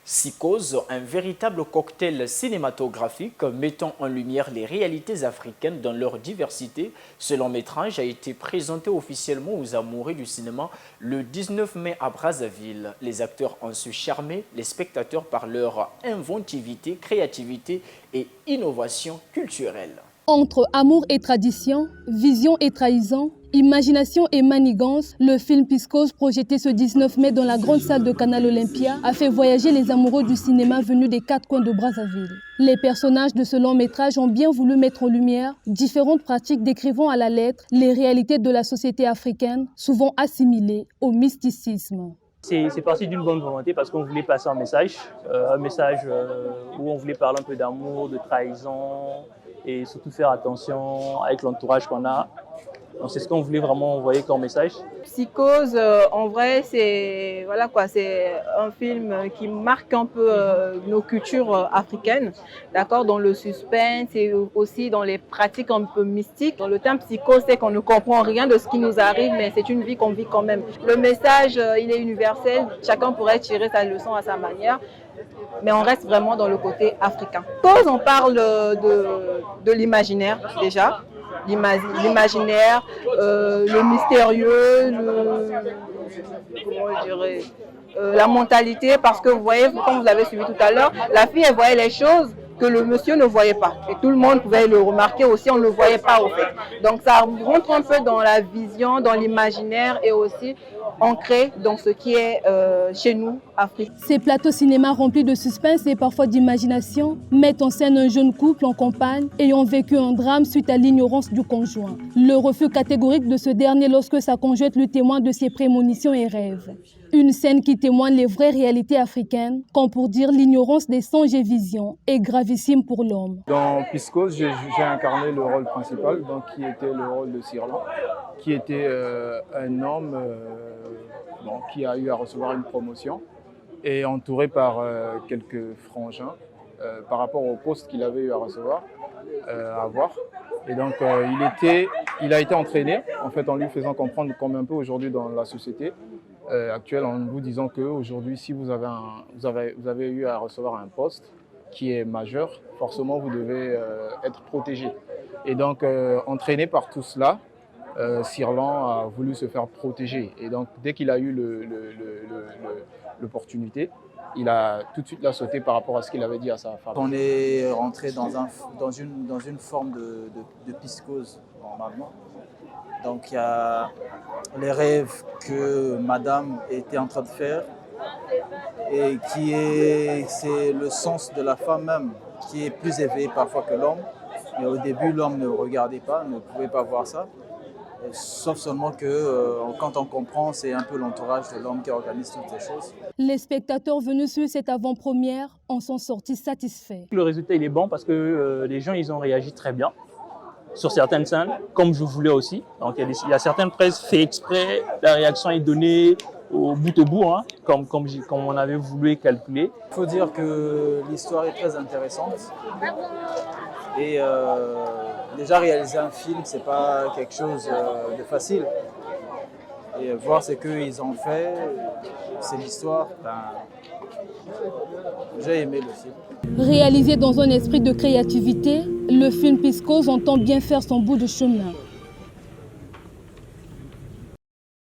Psychose, un véritable cocktail cinématographique mettant en lumière les réalités africaines dans leur diversité. Ce long métrage a été présenté officiellement aux amoureux du cinéma le 19 mai à Brazzaville. Les acteurs ont su charmer les spectateurs par leur inventivité, créativité et innovation culturelle. Entre amour et tradition, vision et trahison, imagination et manigance, le film Psychose, projeté ce 19 mai dans la grande salle de Canal Olympia, a fait voyager les amoureux du cinéma venus des quatre coins de Brazzaville. Les personnages de ce long métrage ont bien voulu mettre en lumière différentes pratiques décrivant à la lettre les réalités de la société africaine, souvent assimilées au mysticisme. C'est parti d'une bonne volonté parce qu'on voulait passer un message où on voulait parler un peu d'amour, de trahison et surtout faire attention avec l'entourage qu'on a. Donc c'est ce qu'on voulait vraiment envoyer comme message. Psychose, en vrai, c'est un film qui marque un peu nos cultures africaines, d'accord, dans le suspense et aussi dans les pratiques un peu mystiques. Dans le terme psychose, c'est qu'on ne comprend rien de ce qui nous arrive, mais c'est une vie qu'on vit quand même. Le message, il est universel, chacun pourrait tirer sa leçon à sa manière. Mais on reste vraiment dans le côté africain. Psychose, on parle de l'imaginaire déjà. L'imaginaire, le mystérieux, la mentalité, parce que vous voyez, comme vous l'avez suivi tout à l'heure, la fille, elle voyait les choses que le monsieur ne voyait pas. Et tout le monde pouvait le remarquer aussi, on ne le voyait pas au fait. Donc ça rentre un peu dans la vision, dans l'imaginaire et aussi ancré dans ce qui est chez nous, Afrique. Ces plateaux cinéma remplis de suspense et parfois d'imagination mettent en scène un jeune couple en campagne ayant vécu un drame suite à l'ignorance du conjoint. Le refus catégorique de ce dernier lorsque sa conjointe lui témoigne de ses prémonitions et rêves. Une scène qui témoigne les vraies réalités africaines, comme pour dire l'ignorance des songes et visions est gravissime pour l'homme. Dans Psychose, j'ai incarné le rôle principal, donc, qui était le rôle de Sirlan, qui était un homme qui a eu à recevoir une promotion et entouré par quelques frangins par rapport au poste qu'il avait eu à recevoir, à avoir. Et donc il a été entraîné en fait en lui faisant comprendre comme un peu aujourd'hui dans la société actuelle, en vous disant qu'aujourd'hui si vous avez eu à recevoir un poste qui est majeur, forcément vous devez être protégé. Et donc entraîné par tout cela, Sirlan a voulu se faire protéger. Et donc dès qu'il a eu l'opportunité, il a tout de suite sauté par rapport à ce qu'il avait dit à sa femme. On est rentré dans une forme de psychose normalement. Donc il y a les rêves que madame était en train de faire et c'est le sens de la femme même qui est plus éveillé parfois que l'homme. Mais au début, l'homme ne regardait pas, ne pouvait pas voir ça. Sauf seulement que quand on comprend, c'est un peu l'entourage de l'homme qui organise toutes ces choses. Les spectateurs venus sur cette avant-première en sont sortis satisfaits. Le résultat il est bon parce que les gens ils ont réagi très bien sur certaines scènes, comme je voulais aussi. Donc il y a certaines presses fait exprès, la réaction est donnée au bout, hein, comme on avait voulu calculer. Il faut dire que l'histoire est très intéressante. Et déjà réaliser un film, c'est pas quelque chose de facile. Et voir ce qu'ils ont fait, c'est l'histoire. J'ai aimé le film. Réalisé dans un esprit de créativité, le film Psychose entend bien faire son bout de chemin.